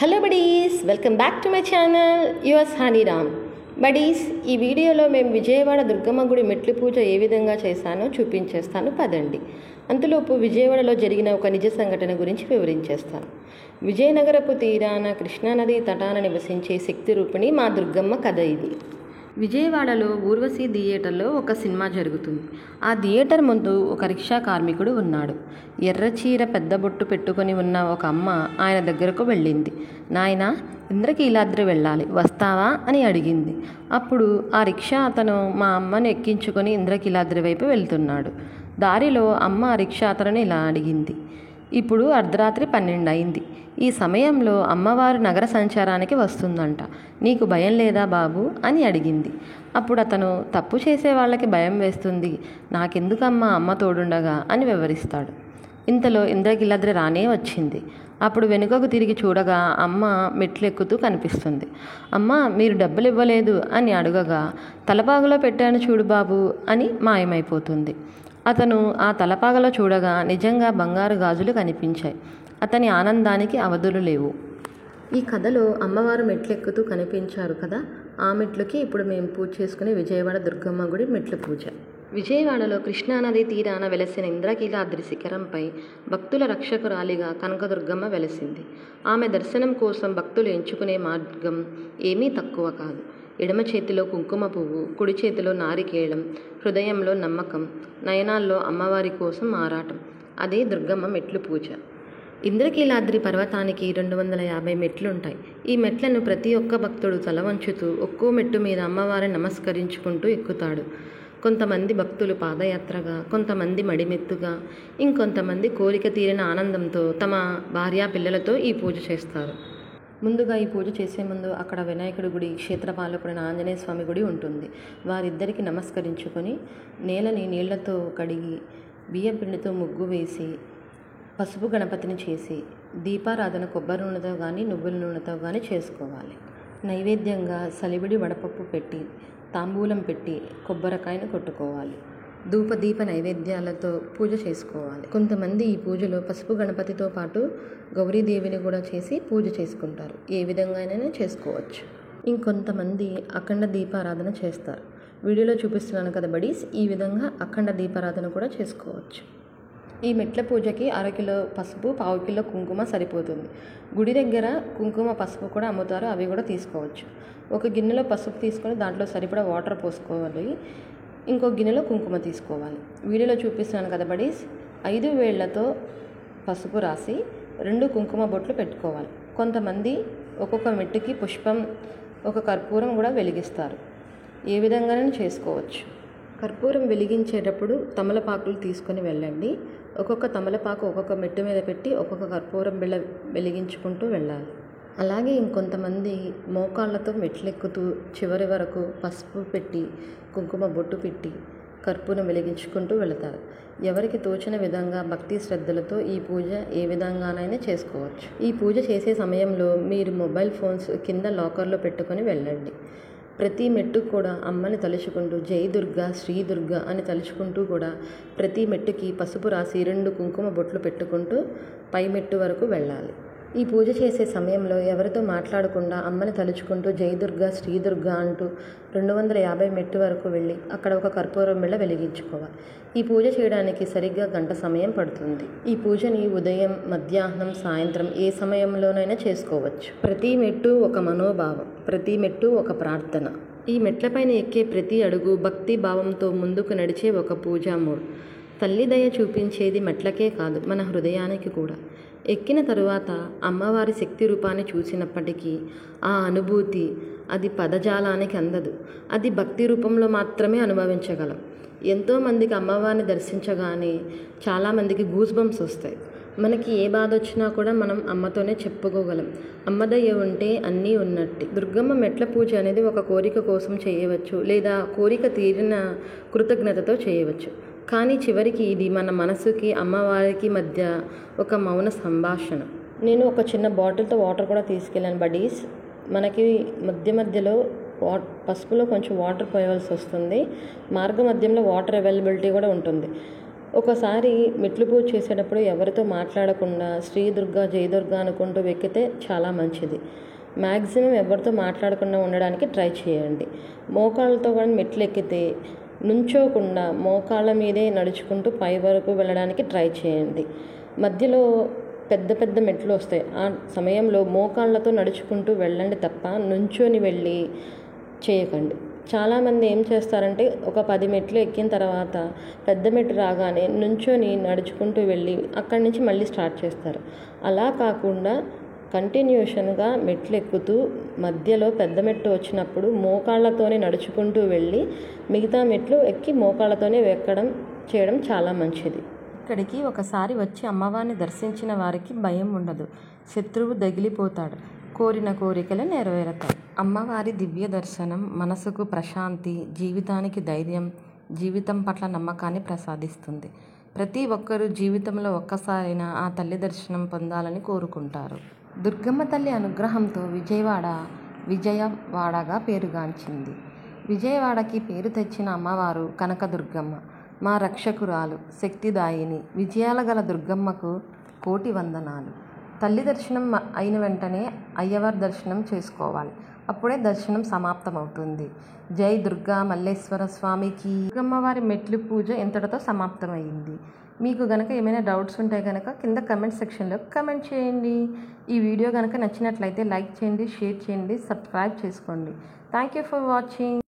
Hello buddies, welcome back to my channel yours Haniram. Buddies, ఈ వీడియోలో మేము విజయవాడ దుర్గమ్మ గుడి మెట్లు పూజ ఏ విధంగా చేశానో చూపించేస్తాను పదండి. అంతలోపు విజయవాడలో జరిగిన ఒక నిజ సంఘటన గురించి వివరించేస్తాను. విజయనగరపు తీరాన కృష్ణానది తటాన నివసించే శక్తి రూపిణి మా దుర్గమ్మ కథ ఇది. విజయవాడలో ఊర్వశి థియేటర్లో ఒక సినిమా జరుగుతుంది. ఆ థియేటర్ ముందు ఒక రిక్షా కార్మికుడు ఉన్నాడు. ఎర్రచీర పెద్ద బొట్టు పెట్టుకొని ఉన్న ఒక అమ్మ ఆయన దగ్గరకు వెళ్ళింది. నాయనా, ఇంద్రకీలాద్రి వెళ్ళాలి, వస్తావా అని అడిగింది. అప్పుడు ఆ రిక్షా అతను మా అమ్మను ఎక్కించుకొని ఇంద్రకీలాద్రి వైపు వెళ్తున్నాడు. దారిలో అమ్మ ఆ రిక్షా అతను ఇలా అడిగింది. ఇప్పుడు అర్ధరాత్రి 12 అయింది. ఈ సమయంలో అమ్మవారు నగర సంచారానికి వస్తుందంట. నీకు భయం లేదా బాబు అని అడిగింది. అప్పుడు అతను, తప్పు చేసే వాళ్ళకి భయం వేస్తుంది, నాకెందుకమ్మా అమ్మ తోడుండగా అని వివరిస్తాడు. ఇంతలో ఇంద్రకీలాద్రి రానే వచ్చింది. అప్పుడు వెనుకకు తిరిగి చూడగా అమ్మ మెట్లెక్కుతూ కనిపిస్తుంది. అమ్మ, మీరు డబ్బులు ఇవ్వలేదు అని అడగగా, తలపాగులో పెట్టాను చూడు బాబు అని మాయమైపోతుంది. అతను ఆ తలపాగలో చూడగా నిజంగా బంగారు గాజులు కనిపించాయి. అతని ఆనందానికి అవధులు లేవు. ఈ కథలో అమ్మవారు మెట్లెక్కుతూ కనిపించారు కదా, ఆ మెట్లుకి ఇప్పుడు మేము పూజ చేసుకునే విజయవాడ దుర్గమ్మ గుడి మెట్ల పూజ. విజయవాడలో కృష్ణానది తీరాన వెలసిన ఇంద్రకీలాద్రి శిఖరంపై భక్తుల రక్షకురాలిగా కనకదుర్గమ్మ వెలసింది. ఆమె దర్శనం కోసం భక్తులు ఎంచుకునే మార్గం ఏమీ తక్కువ కాదు. ఎడమ చేతిలో కుంకుమ పువ్వు, కుడి చేతిలో నారికేళం, హృదయంలో నమ్మకం, నయనాల్లో అమ్మవారి కోసం ఆరాటం. అదే దుర్గమ్మ మెట్లు పూజ. ఇంద్రకీలాద్రి పర్వతానికి 250 మెట్లుంటాయి. ఈ మెట్లను ప్రతి ఒక్క భక్తుడు తల వంచుతూ ఒక్కో మెట్టు మీద అమ్మవారిని నమస్కరించుకుంటూ ఎక్కుతాడు. కొంతమంది భక్తులు పాదయాత్రగా, కొంతమంది మడిమెత్తుగా, ఇంకొంతమంది కోరిక తీరిన ఆనందంతో తమ భార్యా పిల్లలతో ఈ పూజ చేస్తారు. ముందుగా ఈ పూజ చేసే ముందు అక్కడ వినాయకుడి గుడి, క్షేత్రపాలకుడైన ఆంజనేయ స్వామి గుడి ఉంటుంది. వారిద్దరికి నమస్కరించుకొని నేలని నీళ్లతో కడిగి బియ్యం పిండితో ముగ్గు వేసి పసుపు గణపతిని చేసి దీపారాధన కొబ్బరి నూనెతో కానీ నువ్వుల నూనెతో కానీ చేసుకోవాలి. నైవేద్యంగా సలివిడి వడపప్పు పెట్టి, తాంబూలం పెట్టి కొబ్బరికాయను కొట్టుకోవాలి. ధూపదీప నైవేద్యాలతో పూజ చేసుకోవాలి. కొంతమంది ఈ పూజలో పసుపు గణపతితో పాటు గౌరీదేవిని కూడా చేసి పూజ చేసుకుంటారు. ఏ విధంగానైనా చేసుకోవచ్చు. ఇంకొంతమంది అఖండ దీపారాధన చేస్తారు. వీడియోలో చూపిస్తున్నాను కదా బడీస్, ఈ విధంగా అఖండ దీపారాధన కూడా చేసుకోవచ్చు. ఈ మెట్ల పూజకి 1/2 కిలో పసుపు, 1/4 కిలో కుంకుమ సరిపోతుంది. గుడి దగ్గర కుంకుమ పసుపు కూడా అమ్ముతారు, అవి కూడా తీసుకోవచ్చు. ఒక గిన్నెలో పసుపు తీసుకొని దాంట్లో సరిపడా వాటర్ పోసుకోవాలి. ఇంకో గిన్నెలో కుంకుమ తీసుకోవాలి. వీడియోలో చూపిస్తున్నాను కదా బడీస్, 5 వేళ్లతో పసుపు రాసి 2 కుంకుమ బొట్లు పెట్టుకోవాలి. కొంతమంది ఒక్కొక్క మెట్టుకి పుష్పం, ఒక కర్పూరం కూడా వెలిగిస్తారు. ఏ విధంగానైనా చేసుకోవచ్చు. కర్పూరం వెలిగించేటప్పుడు తమలపాకులు తీసుకొని వెళ్ళండి. ఒక్కొక్క తమలపాకు ఒక్కొక్క మెట్టు మీద పెట్టి ఒక్కొక్క కర్పూరం బిళ్ళ వెలిగించుకుంటూ వెళ్ళాలి. అలాగే ఇంకొంతమంది మోకాళ్ళతో మెట్లెక్కుతూ చివరి వరకు పసుపు పెట్టి, కుంకుమ బొట్టు పెట్టి, కర్పూరం వెలిగించుకుంటూ వెళతారు. ఎవరికి తోచిన విధంగా భక్తి శ్రద్ధలతో ఈ పూజ ఏ విధంగానైనా చేసుకోవచ్చు. ఈ పూజ చేసే సమయంలో మీరు మొబైల్ ఫోన్స్ కింద లాకర్లో పెట్టుకొని వెళ్ళండి. ప్రతి మెట్టు కూడా అమ్మని తలుచుకుంటూ జై దుర్గా, శ్రీ దుర్గా అని తలుచుకుంటూ కూడా ప్రతి మెట్టుకి పసుపు రాసి 2 కుంకుమ బొట్లు పెట్టుకుంటూ పై మెట్టు వరకు వెళ్ళాలి. ఈ పూజ చేసే సమయంలో ఎవరితో మాట్లాడకుండా అమ్మని తలుచుకుంటూ జై దుర్గా, శ్రీ దుర్గా అంటూ 250 మెట్టు వరకు వెళ్ళి అక్కడ ఒక కర్పూరం బిళ్ళ వెలిగించుకోవాలి. ఈ పూజ చేయడానికి సరిగ్గా 1 గంట సమయం పడుతుంది. ఈ పూజని ఉదయం, మధ్యాహ్నం, సాయంత్రం ఏ సమయంలోనైనా చేసుకోవచ్చు. ప్రతి మెట్టు ఒక మనోభావం, ప్రతి మెట్టు ఒక ప్రార్థన. ఈ మెట్లపైన ఎక్కే ప్రతి అడుగు భక్తి భావంతో ముందుకు నడిచే ఒక పూజా మూడ్. తల్లి దయ చూపించేది మెట్లకే కాదు, మన హృదయానికి కూడా. ఎక్కిన తరువాత అమ్మవారి శక్తి రూపాన్ని చూసినప్పటికీ ఆ అనుభూతి అది పదజాలానికి అందదు. అది భక్తి రూపంలో మాత్రమే అనుభవించగలం. ఎంతోమందికి అమ్మవారిని దర్శించగానే చాలామందికి గూస్ బంప్స్ వస్తాయి. మనకి ఏ బాధ వచ్చినా కూడా మనం అమ్మతోనే చెప్పుకోగలం. అమ్మదయ్య ఉంటే అన్నీ ఉన్నట్టే. దుర్గమ్మ మెట్ల పూజ అనేది ఒక కోరిక కోసం చేయవచ్చు, లేదా కోరిక తీరిన కృతజ్ఞతతో చేయవచ్చు. కానీ చివరికి ఇది మన మనసుకి అమ్మవారికి మధ్య ఒక మౌన సంభాషణ. నేను ఒక చిన్న బాటిల్తో వాటర్ కూడా తీసుకెళ్ళాను బడీస్. మనకి మధ్యలో పసుపులో కొంచెం వాటర్ పోయవలసి వస్తుంది. మార్గ మధ్యంలో వాటర్ అవైలబిలిటీ కూడా ఉంటుంది. ఒకసారి మెట్లు పూజ చేసేటప్పుడు ఎవరితో మాట్లాడకుండా శ్రీ దుర్గా జై దుర్గా అనుకుంటూ ఎక్కితే చాలా మంచిది. మ్యాక్సిమం ఎవరితో మాట్లాడకుండా ఉండడానికి ట్రై చేయండి. మోకాళ్ళతో కానీ మెట్లు ఎక్కితే నుంచోకుండా మోకాళ్ళ మీదే నడుచుకుంటూ పై వరకు వెళ్ళడానికి ట్రై చేయండి. మధ్యలో పెద్ద పెద్ద మెట్లు వస్తాయి, ఆ సమయంలో మోకాళ్ళతో నడుచుకుంటూ వెళ్ళండి తప్ప నుంచొని వెళ్ళి చేయకండి. చాలామంది ఏం చేస్తారంటే ఒక 10 మెట్లు ఎక్కిన తర్వాత పెద్ద మెట్టు రాగానే నుంచొని నడుచుకుంటూ వెళ్ళి అక్కడి నుంచి మళ్ళీ స్టార్ట్ చేస్తారు. అలా కాకుండా కంటిన్యూషన్గా మెట్లు ఎక్కుతూ మధ్యలో పెద్ద మెట్టు వచ్చినప్పుడు మోకాళ్ళతోనే నడుచుకుంటూ వెళ్ళి మిగతా మెట్లు ఎక్కి మోకాళ్ళతోనే ఎక్కడం చేయడం చాలా మంచిది. ఇక్కడికి ఒకసారి వచ్చి అమ్మవారిని దర్శించిన వారికి భయం ఉండదు, శత్రువు దగిలిపోతాడు, కోరిన కోరికలు నెరవేరుతాయి. అమ్మవారి దివ్య దర్శనం మనసుకు ప్రశాంతి, జీవితానికి ధైర్యం, జీవితం పట్ల నమ్మకాన్ని ప్రసాదిస్తుంది. ప్రతి ఒక్కరూ జీవితంలో ఒక్కసారైనా ఆ తల్లి దర్శనం పొందాలని కోరుకుంటారు. దుర్గమ్మ తల్లి అనుగ్రహంతో విజయవాడ విజయవాడగా పేరుగాంచింది. విజయవాడకి పేరు తెచ్చిన అమ్మవారు కనకదుర్గమ్మ, మా రక్షకురాలు, శక్తిదాయిని. విజయాల గల దుర్గమ్మకు కోటి వందనాలు. తల్లి దర్శనం అయిన వెంటనే అయ్యవారి దర్శనం చేసుకోవాలి, అప్పుడే దర్శనం సమాప్తమవుతుంది. జై దుర్గా మల్లేశ్వర స్వామికి. దుర్గమ్మవారి మెట్లు పూజ ఇంతటితో సమాప్తమైంది. మీకు గనక ఏమైనా డౌట్స్ ఉంటే కనుక కింద కమెంట్ సెక్షన్లో కమెంట్ చేయండి. ఈ వీడియో కనుక నచ్చినట్లయితే లైక్ చేయండి, షేర్ చేయండి, సబ్స్క్రైబ్ చేసుకోండి. Thank you for watching.